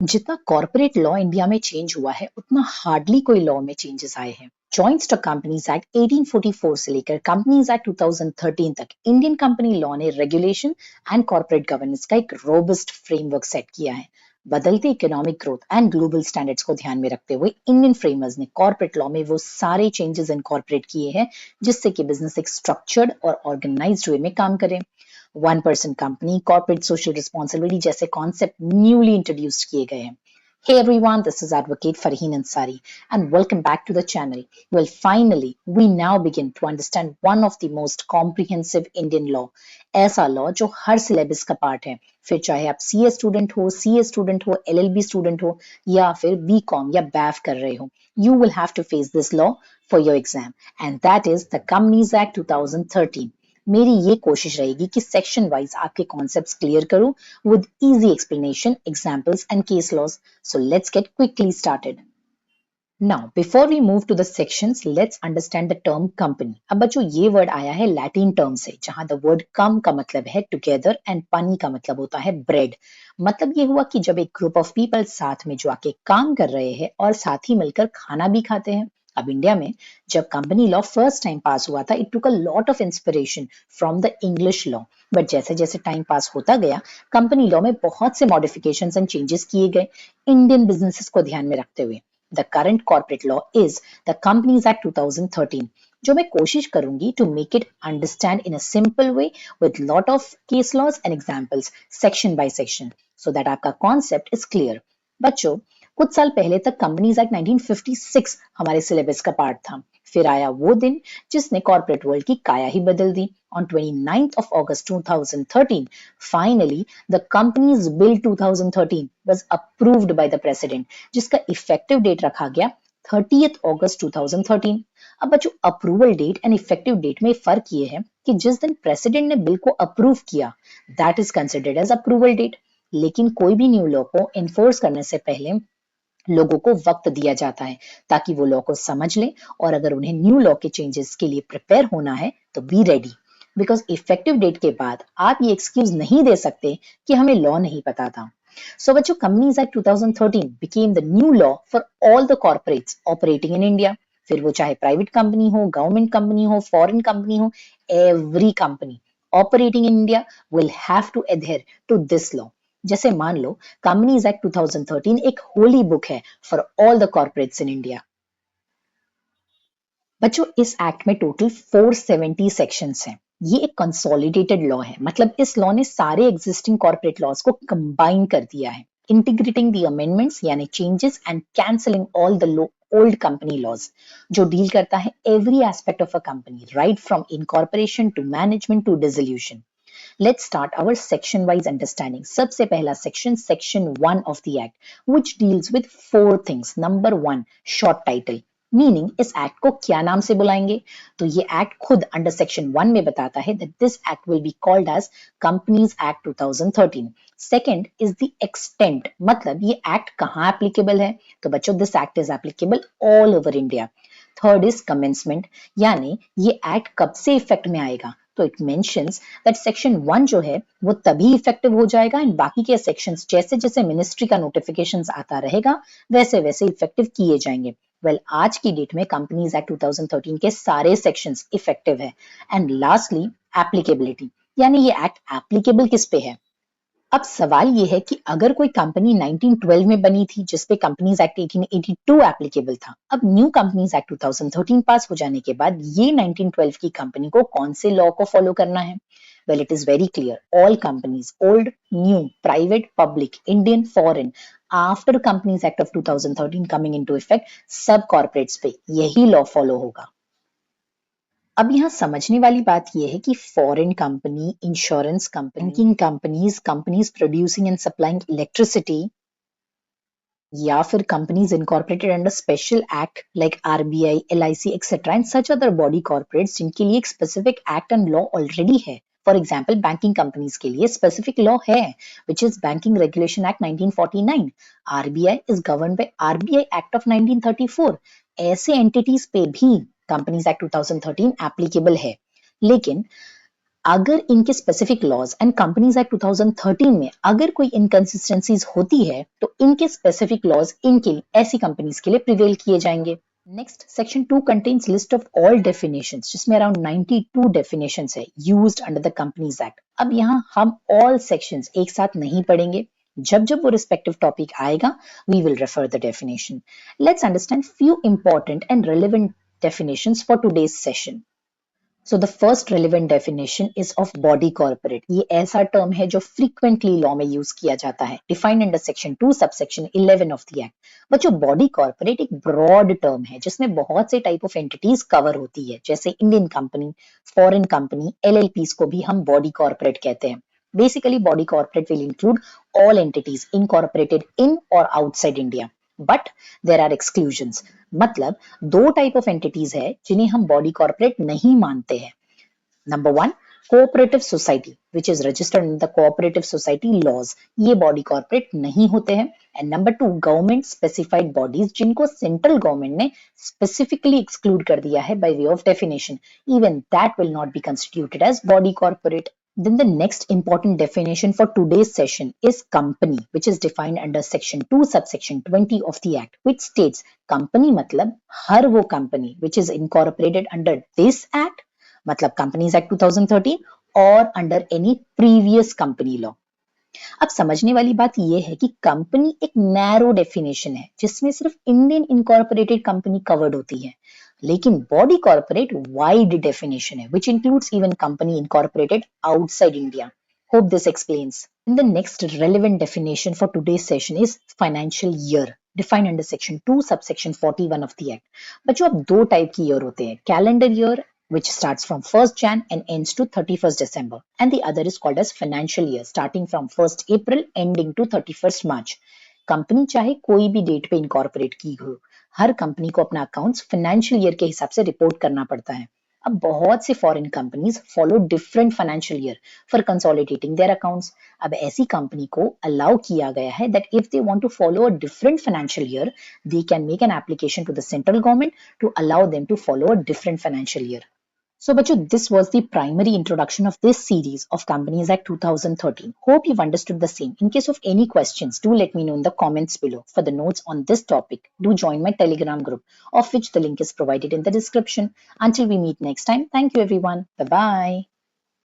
जितना corporate law India में change हुआ है उतना हार्डली कोई लॉ में चेंजेस आए हैं। जॉइंट स्टॉक कंपनीज एक्ट 1844 से लेकर कंपनीज एक्ट 2013 तक इंडियन कंपनी लॉ ने रेगुलेशन एंड कॉर्पोरेट गवर्नेंस का एक रोबस्ट फ्रेमवर्क सेट किया है। बदलते economic growth and global standards को ध्यान में रखते हुए इंडियन फ्रेमर्स ने कॉर्पोरेट लॉ में वो सारे चेंजेस इनकॉर्पोरेट किए हैं जिससे कि बिजनेस एक स्ट्रक्चर्ड और ऑर्गेनाइज्ड वे में काम करे। One person company, corporate social responsibility जैसे कॉन्सेप्ट न्यूली इंट्रोड्यूस किए गए हैं। Hey everyone, this is Advocate Farheen Ansari and welcome back to the channel. Well, finally, we now begin to understand one of the most comprehensive Indian law. ऐसा law जो हर syllabus का part है, फिर चाहे आप सीए स्टूडेंट हो, CA student हो, LLB student हो या फिर बीकॉम या बैफ कर रहे हो, you will have to face this law for your exam and that is the Companies Act 2013. मेरी ये कोशिश रहेगी कि सेक्शन वाइज आपके कॉन्सेप्ट्स क्लियर करूं with easy explanation, examples and case laws. So let's get quickly started. Now, before we move to the sections, let's understand the term company. अब बच्चों ये वर्ड आया है लैटिन टर्म से, जहां the word कम का मतलब है टुगेदर एंड पनी का मतलब होता है ब्रेड। मतलब ये हुआ कि जब एक ग्रुप ऑफ पीपल साथ में जो आके काम कर रहे हैं और साथ ही मिलकर खाना भी खाते हैं। अब इंडिया में जब company law first time pass हुआ था, it took a lot of inspiration from the English law. But जैसे जैसे टाइम पास होता गया, कंपनी लॉ में बहुत से मॉडिफिकेशंस एंड चेंजेस किए गए इंडियन बिजनेसेस को ध्यान में रखते हुए। The current corporate law is the Companies Act 2013, जो मैं कोशिश करूंगी to make it understand in a simple way with lot of case laws and examples section by section so that आपका concept is clear. बच्चों, कुछ साल पहले तक कंपनीज एक्ट 1956 हमारे सिलेबस का पार्ट था। फिर आया वो दिन जिसने कॉर्पोरेट वर्ल्ड की काया ही बदल दी। On 29th of August 2013, finally, the Companies Bill 2013 was approved by the President, जिसका इफेक्टिव डेट रखा गया 30th August 2013। अब बच्चों, approval date and effective date में फर्क ये है कि जिस दिन प्रेसिडेंट ने बिल को अप्रूव किया, that is considered as approval date. लेकिन कोई भी न्यू लॉ को एनफोर्स करने से पहले लोगों को वक्त दिया जाता है ताकि वो लॉ को समझ लें और अगर उन्हें न्यू लॉ के चेंजेस के लिए प्रिपेयर होना है तो be ready. Because effective date के बाद आप ये एक्सक्यूज नहीं दे सकते कि हमें लॉ नहीं पता था। सो बच्चों, companies act 2013 became the new law for all the corporates operating in India. फिर वो चाहे प्राइवेट कंपनी हो, गवर्नमेंट कंपनी हो, फॉरेन कंपनी हो, every company operating in India will have to adhere to this law. जैसे मान लो companies act 2013 एक Holi book है for all the corporates in India. बच्चों, इस एक्ट में टोटल 470 सेक्शंस हैं। ये एक कंसोलिडेटेड लॉ है, मतलब इस लॉ ने सारे एग्जिस्टिंग कॉर्पोरेट लॉज को कंबाइन कर दिया है, इंटीग्रेटिंग द अमेंडमेंट्स यानी changes and cancelling all the old company laws, जो डील करता है every aspect of a company, right from incorporation to management to dissolution. Let's start our section wise understanding. सबसे पहला section, section 1 of the act, which deals with four things. Number 1, short title. Meaning इस act को क्या नाम से बुलाएंगे? तो ये एक्ट खुद अंडर सेक्शन 1 में बताता है that this act will be called as companies act 2013। Second is the extent, मतलब ये एक्ट कहाँ एप्लीकेबल है? तो बच्चों, this act is applicable all over India. Third is commencement, यानी ये एक्ट कब से इफेक्ट में आएगा? तो इट मेंशंस दैट सेक्शन 1 जो है वो तभी इफेक्टिव हो जाएगा एंड बाकी के सेक्शंस जैसे जैसे मिनिस्ट्री का नोटिफिकेशंस आता रहेगा वैसे वैसे इफेक्टिव किए जाएंगे। आज की डेट में कंपनीज एक्ट 2013 के सारे सेक्शंस इफेक्टिव है। एंड लास्टली, एप्लीकेबिलिटी, यानी ये एक्ट एप्लीकेबल किस पे है? अब सवाल ये है कि अगर कोई कंपनी 1912 में बनी थी जिसपे कंपनीज एक्ट 1882 एप्लीकेबल था, अब न्यू कंपनीज एक्ट 2013 पास हो जाने के बाद ये 1912 की कंपनी को कौन से लॉ को फॉलो करना है? Well, it is very clear, all companies, old, new, private, public, Indian, foreign, after companies act of 2013 coming into effect, सब कॉर्पोरेट्स पे यही लॉ फॉलो होगा। अब यहाँ समझने वाली बात यह है कि foreign company, insurance company, banking companies, companies producing and supplying electricity, या फिर companies incorporated under special act like RBI, LIC etcetera and such other body corporates जिनके लिए एक specific act and law already है। फॉर एग्जाम्पल, बैंकिंग कंपनीज के लिए specific law है which is banking regulation act 1949। RBI is govern by RBI act of 1934। ऐसे entities पे भी कंपनीज एक्ट 2013 एप्लीकेबल है। लेकिन अगर इनके specific laws and companies act 2013 में अगर कोई इनकंसिस्टेंसीज होती है तो इनके स्पेसिफिक लॉज इनके ऐसी कंपनीज के लिए प्रिवेल किए जाएंगे। Next section 2 contains list of all definitions जिसमें अराउंड 92 डेफिनेशंस है used under the companies act. अब यहाँ हम ऑल सेक्शंस एक साथ नहीं पढ़ेंगे, जब जब वो रिस्पेक्टिव टॉपिक आएगा we will refer the definition. Let's understand few important and relevant definitions for today's session. So the first relevant definition is of body corporate. ये ऐसा टर्म है जो frequently लॉ में यूज किया जाता है, defined under section 2 subsection 11 of the act. बच्चों body corporate एक broad टर्म है जिसमें बहुत से टाइप ऑफ एंटिटीज कवर होती है, जैसे Indian company, foreign company, LLPs को भी हम body corporate कहते हैं। Basically, body corporate will include all entities incorporated in or outside India. But there are exclusions, मतलब दो टाइप ऑफ एंटिटीज है जिन्हें हम बॉडी कॉर्पोरेट नहीं मानते हैं। Number 1, cooperative society which is registered in the cooperative society laws, ये body corporate नहीं होते हैं। And number 2, government specified bodies जिनको सेंट्रल गवर्नमेंट ने स्पेसिफिकली एक्सक्लूड कर दिया है by way of definition, even that will not be constituted as body corporate. Then the next important definition for today's session is company, which is defined under section 2 subsection 20 of the act, which states company मतलब हर वो company which is incorporated under this act, मतलब Companies Act 2013 और under any previous company law। अब समझने वाली बात यह है कि कंपनी एक नैरो डेफिनेशन है जिसमें सिर्फ इंडियन इनकॉर्पोरेटेड कंपनी कवर्ड होती है, लेकिन बॉडी कॉर्पोरेट वाइड डेफिनेशन है which includes even company incorporated outside India. Hope this explains. And the next relevant definition for today's session is financial year, defined under section 2 subsection 41 of the act. बच्चों अब दो type की year होते हैं, calendar year which starts from 1st Jan and ends to 31st December, and the other is called as financial year starting from 1st April ending to 31st March. Company चाहे कोई भी date पे incorporate की हो, हर company को अपना accounts financial year के हिसाब से रिपोर्ट करना पड़ता है। अब बहुत से foreign companies follow different financial year for consolidating their accounts. अब ऐसी कंपनी को अलाउ किया गया है that if they want to follow a different financial year, they can make an application to the central government to allow them to follow a different financial year. So, Bachu, this was the primary introduction of this series of Companies Act 2013. Hope you've understood the same. In case of any questions, do let me know in the comments below. For the notes on this topic, do join my Telegram group, of which the link is provided in the description. Until we meet next time, thank you everyone. Bye-bye.